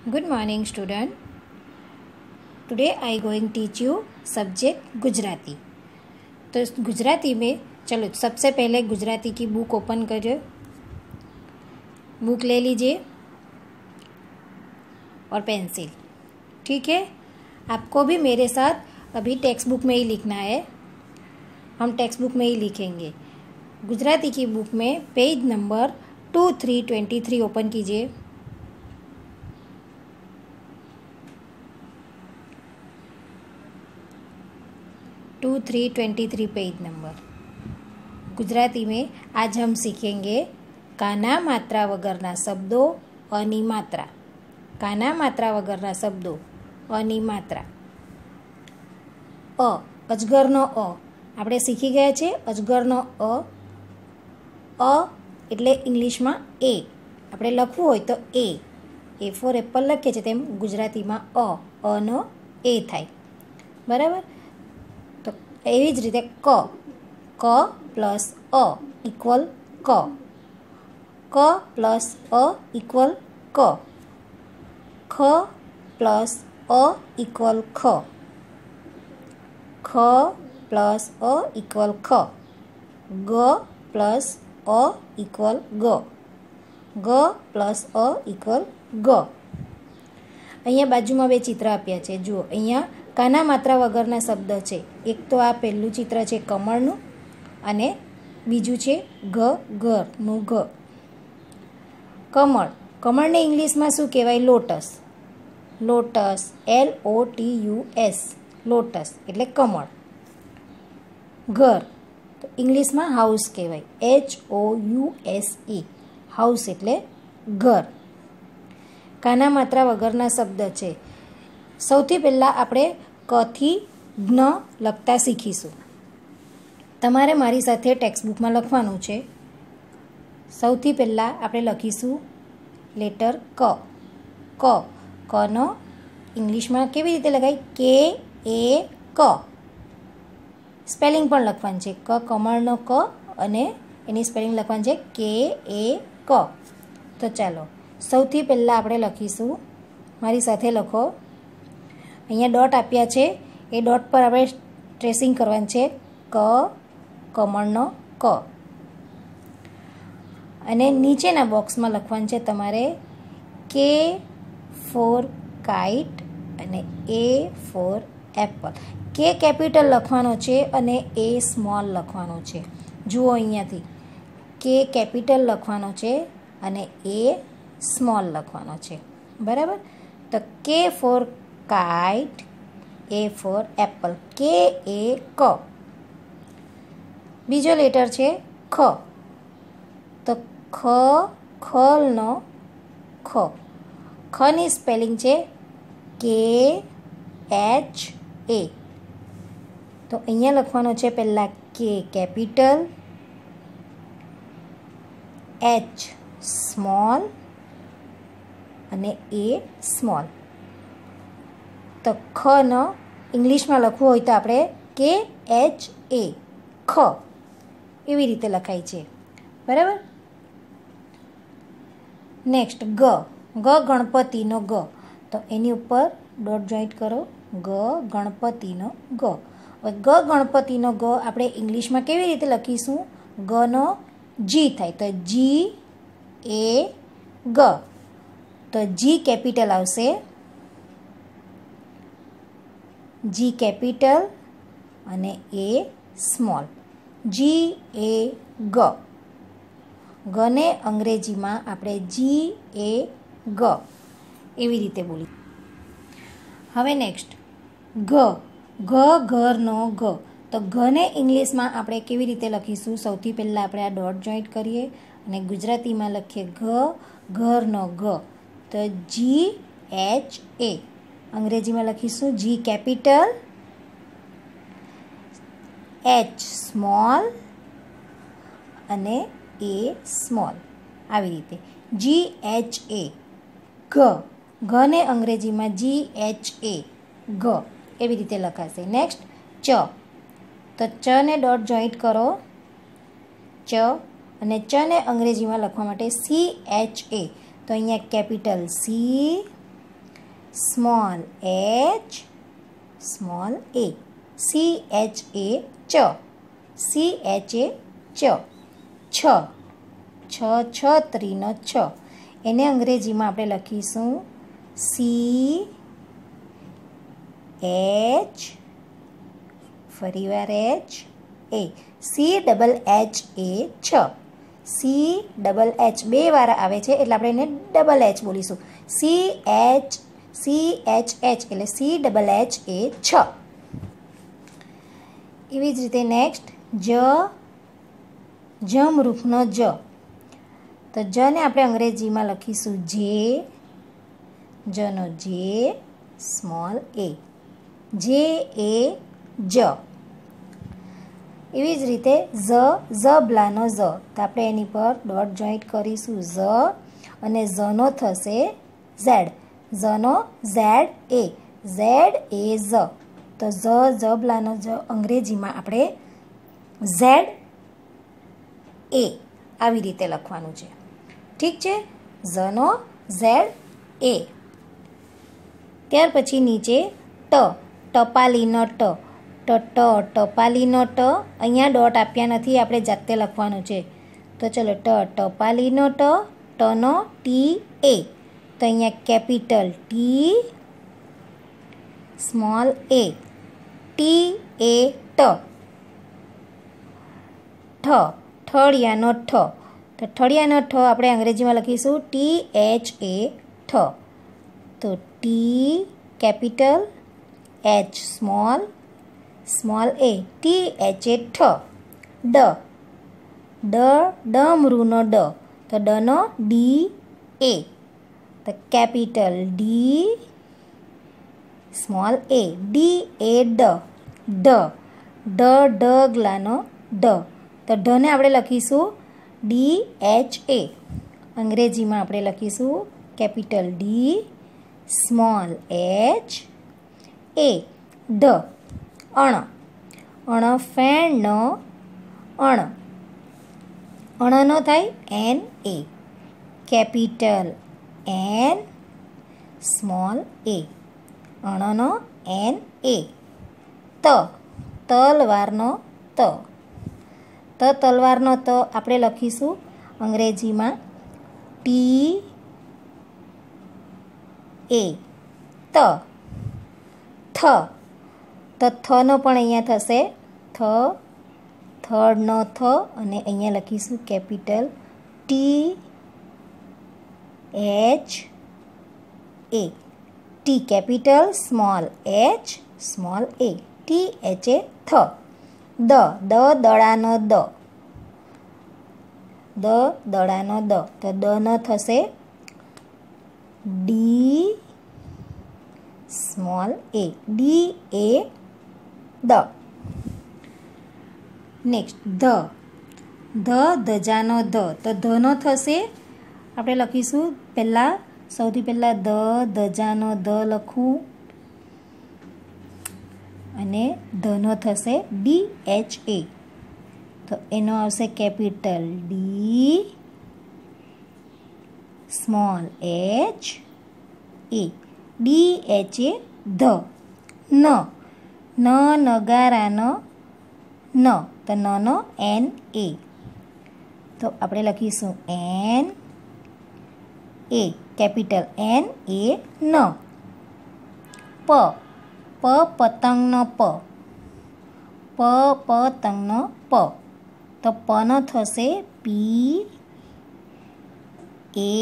Good morning student. Today I going teach you subject Gujarati. तो गुजराती में चलो सबसे पहले गुजराती की बुक ओपन करिए, बुक ले लीजिए और पेंसिल। ठीक है, आपको भी मेरे साथ अभी टेक्स्ट बुक में ही लिखना है, हम टेक्स्ट बुक में ही लिखेंगे। गुजराती की बुक में पेज नंबर 2323 ओपन कीजिए। Two 323 page number. गुजराती में आज हम सीखेंगे काना मात्रा वगरना शब्दों अनी मात्रा। काना मात्रा वगरना शब्दों अनी मात्रा। अजगरनो આપણે શીખી ગયા છે અજગરનો એટલે ઇંગ્લિશમાં એ, આપણે લખવું હોય તો એ ફોર એપલ લખીએ છીએ તેમ ગુજરાતીમાં અનો એ થાય, બરાબર। તો એવી જ રીતે ક પ્લસ ઇક્વલ ક પ્લસ ઇક્વલ ખ પ્લસ ઇક્વલ ખ પ્લસ ઇક્વલ ખ ગ પ્લસ ઇક્વલ ગ પ્લસ ઇક્વલ ગ। અહીંયા બાજુમાં બે ચિત્ર આપ્યા છે, જુઓ અહીંયા કાના માત્રા વગરના શબ્દ છે। એક તો આ પહેલું ચિત્ર છે કમળનું અને બીજું છે ઘરનું ઘ। કમળને ઇંગ્લિશમાં શું કહેવાય? લોટસ। LOTUS લોટસ એટલે કમળ। ઘર તો ઇંગ્લિશમાં હાઉસ કહેવાય, HOUSE હાઉસ એટલે ઘર। કાના માત્રા વગરના શબ્દ છે। સૌથી પહેલાં આપણે કથી જ્ઞ લખતા શીખીશું। તમારે મારી સાથે ટેક્સ્ટ બુકમાં લખવાનું છે। સૌથી પહેલાં આપણે લખીશું લેટર કનો ઇંગ્લિશમાં કેવી રીતે લખાય? KA સ્પેલિંગ પણ લખવાનું છે, કમળનો ક અને એની સ્પેલિંગ લખવાની છે KA। તો ચાલો સૌથી પહેલાં આપણે લખીશું, મારી સાથે લખો। અહીંયા ડોટ આપ્યા છે, એ ડોટ પર આપણે ટ્રેસિંગ કરવાનું છે કમળનો ક અને નીચેના બોક્સમાં લખવાનું છે તમારે K ફોર કાઇટ અને A ફોર એપલ। કે કેપિટલ લખવાનો છે અને એ સ્મોલ લખવાનો છે। જુઓ અહીંયાથી કે કેપિટલ લખવાનો છે અને એ સ્મોલ લખવાનો છે, બરાબર। તો K for kite, A for apple, KA। બીજો લેટર છે ખ, તો ખલનો ખની સ્પેલિંગ છે KHA। તો અહીંયા લખવાનો છે પહેલાં કે કેપિટલ, H સ્મોલ અને એ સ્મોલ। તો ખનો ઇંગ્લિશમાં લખવું હોય તો આપણે KHA ખ એવી રીતે લખાય છે, બરાબર। નેક્સ્ટ ગણપતિનો ગ, તો એની ઉપર ડોટ જોઈન્ટ કરો, ગણપતિનો ગ। હવે ગણપતિનો ગ આપણે ઇંગ્લિશમાં કેવી રીતે લખીશું? ગનો જી થાય તો GA। તો જી કેપિટલ આવશે, જી કેપિટલ અને એ સ્મોલ, GA। ગને અંગ્રેજીમાં આપણે GA એવી રીતે બોલી। હવે નેક્સ્ટ ઘરનો ઘ, તો ઘને ઇંગ્લિશમાં આપણે કેવી રીતે લખીશું? સૌથી પહેલાં આપણે આ ડોટ જોઈન્ટ કરીએ અને ગુજરાતીમાં લખીએ ઘરનો ઘ, તો GHA। અંગ્રેજીમાં લખીશું જી કેપિટલ, H સ્મોલ અને એ સ્મોલ, આવી રીતે GHA ઘને અંગ્રેજીમાં GHA એવી રીતે લખાશે। નેક્સ્ટ તો ચને ડોટ જોઈન્ટ કરો, અને ચને અંગ્રેજીમાં લખવા માટે CHA, તો અહીંયા capital C small H small A, CHA ચ, CHA ચ, છ, છત્રીનો છ. એને અંગ્રેજીમાં આપણે લખીશું CH, ફરીવાર H A, CHH, CHH બે વાર આવે છે એટલે આપણે એને ડબલ H બોલીશું. CHH એટલે CHH, છ. એવી જ રીતે નેક્સ્ટ જમરૂખનો જ. તો જને આપણે અંગ્રેજીમાં લખીશું જે, જનો જે, સ્મોલ એ, JA જ. એવી જ રીતે ઝબલાનો ઝ. તો આપણે એની પર ડોટ જોઈન્ટ કરીશું ઝ અને ઝનો થશે ઝેડ, ઝનો ZA, ZA ઝ. તો ઝબલાનો ઝ અંગ્રેજીમાં આપણે ZA આવી રીતે લખવાનું છે. ઠીક છે, ઝનો ZA. ત્યાર પછી નીચે ટપાલીનો ટ, ટપાલીનો ટ. અહીંયા ડોટ આપ્યા નથી, આપણે જાતે લખવાનું છે. તો ચલો ટપાલીનો ટ, ટનો TA. તો અહીંયા capital T, small a, TA ટ. ઠળિયાનો ઠ. તો ઠળિયાનો ઠ આપણે અંગ્રેજીમાં લખીશું THA ઠ. તો T capital, H small, small a, THA ઠ. ડમરૂનો ડ. તો ડનો DA. તો capital D, small a, DA ડગલાનો ડ. તો ઢને આપણે લખીશું DHA. અંગ્રેજીમાં આપણે લખીશું capital D, small H A, ઢ. ફેણનો અણનો થાય NA, capital N, small a, અણનો NA. તલવારનો ત. તલવારનો ત આપણે લખીશું અંગ્રેજીમાં TA. તો થનો પણ અહીંયા થશે થર્ડનો થ અને અહીંયા લખીશું capital THA. T capital, small H small a, THA થ. દડાનો દ. દડાનો દ. તો દનો થશે D, સ્મોલ a, DA દ. નેક્સ્ટ ધજાનો ધ. તો ધનો થશે આપણે લખીશું સૌથી પહેલાં ધજાનો ધ લખવું અને ધનો થશે DHA. તો એનો આવશે capital D, small H A, DHA ધ. નગારાનો ન. તો નનો NA. તો આપણે લખીશું NA, કેપિટલ NA ન. પતંગનો પ. પતંગનો પ. તો પનો થશે PA.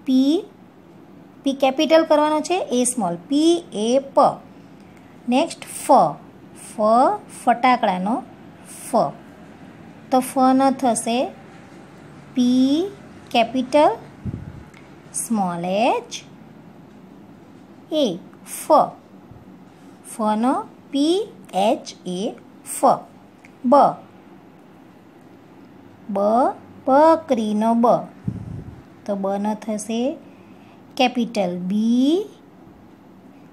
પી કેપિટલ કરવાનો છે, A સ્મોલ, PA. નેક્સ્ટ ફટાકડાનો ફ. તો ફનો થશે P capital, small H A, ફનો PHA ફ. બકરીનો બ. તો બનો થશે capital B,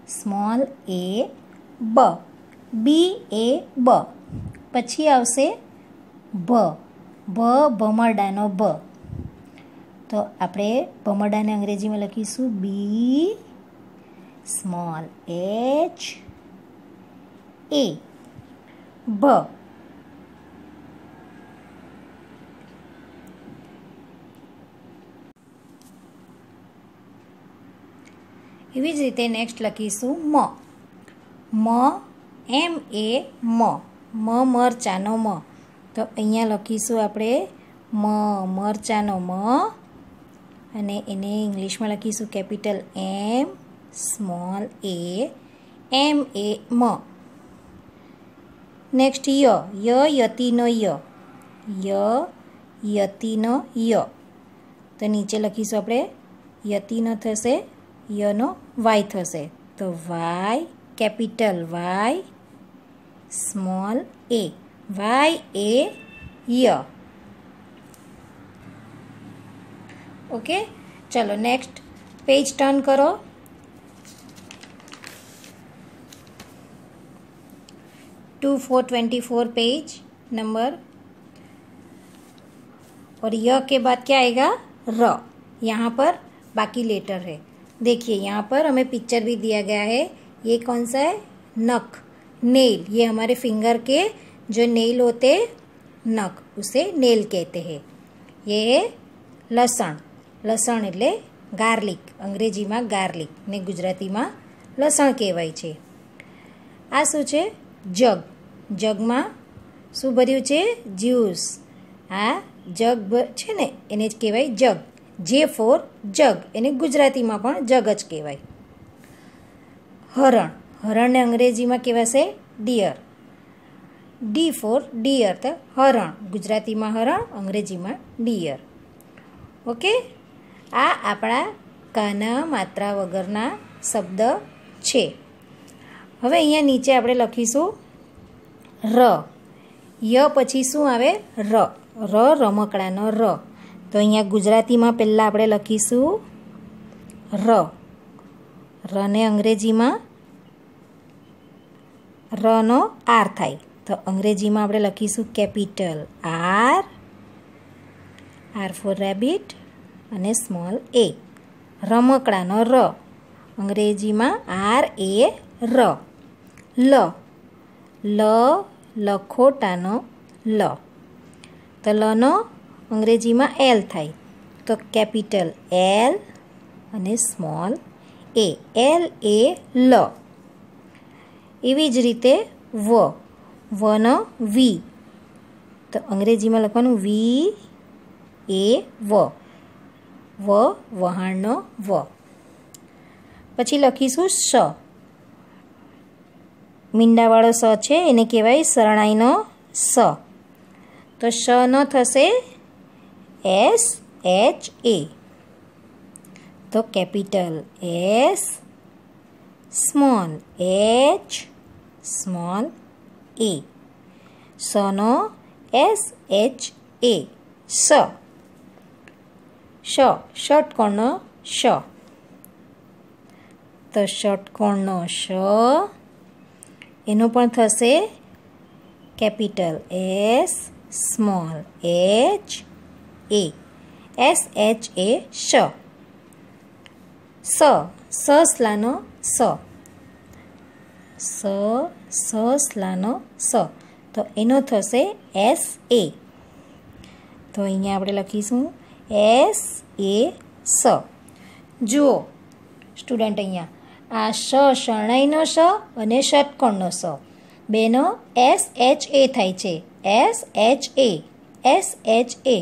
small a, BA. પછી આવશે ભમરડાનો ભ. તો આપણે ભમરડાને અંગ્રેજીમાં લખીશું સ્મોલ h a. ભ. એવી જ રીતે નેક્સ્ટ લખીશું મ. મ એમ એ મ. મ મરચાનો મ. તો અહીંયા લખીશું આપણે મ મરચાનો મ અને એને ઇંગ્લિશમાં લખીશું કેપિટલ એમ સ્મોલ એ એમ એ મ. નેક્સ્ટ ય. યતિનો ય. યતિનો ય. તો નીચે લખીશું આપણે યતિનો થશે યનો વાય થશે. તો Y capital Y small A. Y A ય. ઓકે, ચલો નેક્સ્ટ પેજ ટર્ન કરો. Two 424 page number. और य के बाद क्या आएगा? र. यहाँ पर बाकी लेटर है. देखिए यहाँ पर हमें पिक्चर भी दिया गया है. ये कौन सा है? नख, नेल. ये हमारे फिंगर के जो नेल होते नख, उसे नेल कहते हैं. ये है लसण. લસણ એટલે ગાર્લિક. અંગ્રેજીમાં ગાર્લિક ને ગુજરાતીમાં લસણ કહેવાય છે. આ શું છે? જગ. જગમાં શું ભર્યું છે? જ્યુસ. આ જગ છે ને એને જ કહેવાય જગ. જે ફોર જગ, એને ગુજરાતીમાં પણ જગ જ કહેવાય. હરણ. હરણને અંગ્રેજીમાં કહેવાશે ડિયર. ડી ફોર ડિયર, તો હરણ. ગુજરાતીમાં હરણ, અંગ્રેજીમાં ડિયર. ઓકે, આ આપણા કાના માત્રા વગરના શબ્દ છે. હવે અહીંયા નીચે આપણે લખીશું ર. ય પછી શું આવે? ર. ર રમકડાનો ર. તો અહીંયા ગુજરાતીમાં પહેલાં આપણે લખીશું ર. રને અંગ્રેજીમાં રનો આર થાય. તો અંગ્રેજીમાં આપણે લખીશું capital R. R for rabbit અને સ્મોલ એ. રમકડાનો ર. અંગ્રેજીમાં આર એ ર. લ. લ લખોટાનો લ. તો લનો અંગ્રેજીમાં એલ થાય. તો કેપિટલ એલ અને સ્મોલ એ. એલ એ લ. એવી જ રીતે વ. વનો વી. તો અંગ્રેજીમાં લખવાનું વી એ વ. વ વહાણનો વ. પછી લખીશું સ. મીંડાવાળો સ છે એને કહેવાય શરણાઈનો સ. તો શનો થશે એસ એચ એ. તો capital S small H small A. સનો એસ એચ એ. સ. શ ષટકોણનો શ. તો ષટકોણનો શ એનો પણ થશે કેપિટલ એસ સ્મોલ એચ એ. એસ એચ એ શ. સ. સસલાનો સ. સસલાનો સ. તો એનો થશે એસ એ. તો અહીંયા આપણે લખીશું એસ એ સ. જુઓ સ્ટુડન્ટ, અહીંયા આ શ શરણાઈનો શ અને ષટકોણનો સ બેનો એસ એચ એ થાય છે. એસ એચ એ. એસ એચ એ.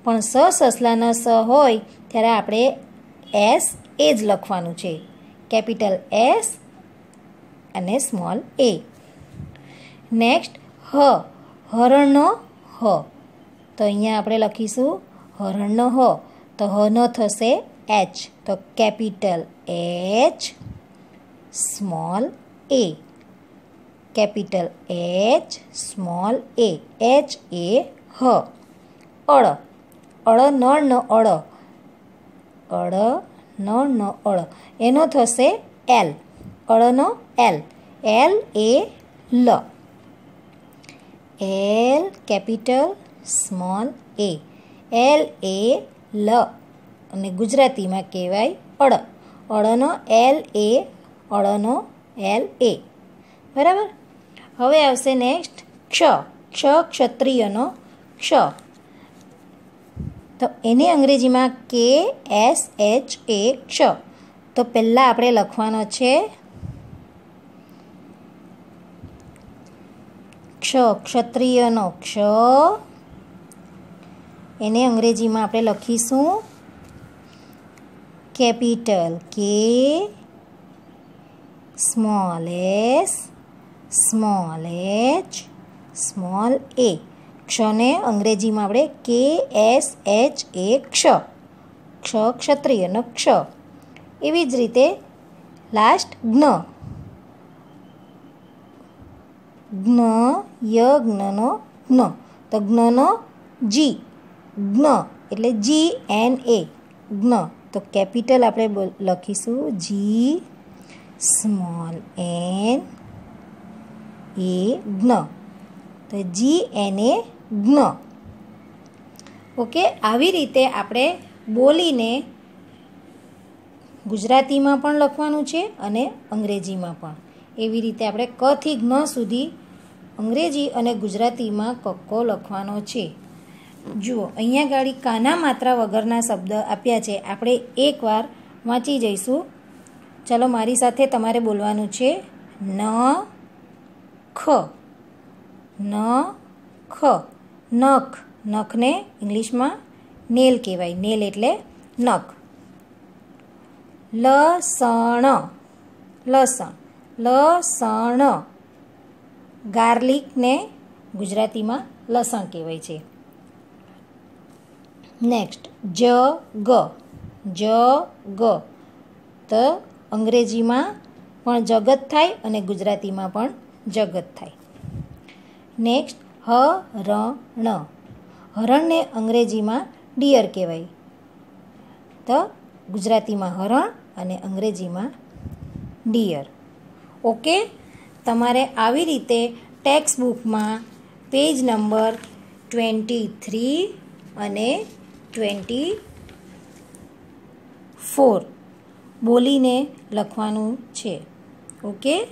પણ સસલાનો સ હોય ત્યારે આપણે એસ એ જ લખવાનું છે. કેપિટલ એસ અને સ્મોલ એ. નેક્સ્ટ હ. હરણનો હ. તો અહીંયા આપણે લખીશું હરણનો હ. તો હનો થશે એચ. તો કેપિટલ એચ સ્મોલ એ. કેપિટલ એચ સ્મોલ એ. એચ એ હ. અળ. અળ નળનો અળ. અળ નળનો અળ. એનો થશે એલ. અળનો એલ. એલ એ લ. એલ કેપિટલ સ્મોલ એ. એલ એ લ અને ગુજરાતીમાં કહેવાય અળ. અળનો એલ એ, અળનો એલ એ. બરાબર. હવે આવશે નેક્સ્ટ ક્ષ. ક્ષત્રિયનો ક્ષ. તો એને અંગ્રેજીમાં KSHA ક્ષ. તો પહેલાં આપણે લખવાનો છે ક્ષત્રિયનો ક્ષ. એને અંગ્રેજીમાં આપણે લખીશું capital K, small S, small H, small A. ક્ષને અંગ્રેજીમાં આપણે KSHA ક્ષ. ક્ષત્રિયનો ક્ષ. એવી જ રીતે લાસ્ટ જ્ઞ. યજ્ઞનો જ્ઞ. તો જ્ઞનો જી. જ્ઞ એટલે GNA જ્ઞ. તો કેપિટલ આપણે લખીશું જી, સ્મોલ n એ જ્ઞ. તો GNA જ્ઞ. ઓકે. આવી રીતે આપણે બોલીને ગુજરાતીમાં પણ લખવાનું છે અને અંગ્રેજીમાં પણ. એવી રીતે આપણે ક થી જ્ઞ સુધી અંગ્રેજી અને ગુજરાતીમાં કક્કો લખવાનો છે. જુઓ, અહીંયા ગાડી કાના માત્રા વગરના શબ્દ આપ્યા છે. આપણે એકવાર વાંચી જઈશું. ચાલો મારી સાથે તમારે બોલવાનું છે નખ. નખ. નખ. નખને ઇંગ્લિશમાં નેલ કહેવાય. નેલ એટલે નખ. લસણ. લસણ. લસણ. ગાર્લિકને ગુજરાતીમાં લસણ કહેવાય છે. નેક્સ્ટ જગ. જગ. તો અંગ્રેજીમાં પણ જગત થાય અને ગુજરાતીમાં પણ જગત થાય. નેક્સ્ટ હરણ. હરણને અંગ્રેજીમાં ડિયર કહેવાય. તો ગુજરાતીમાં હરણ અને અંગ્રેજીમાં ડિયર. ઓકે. તમારે આવી રીતે ટેક્સ્ટ બુકમાં પેજ નંબર 23 અને 24 બોલીને લખવાનું છે. ઓકે.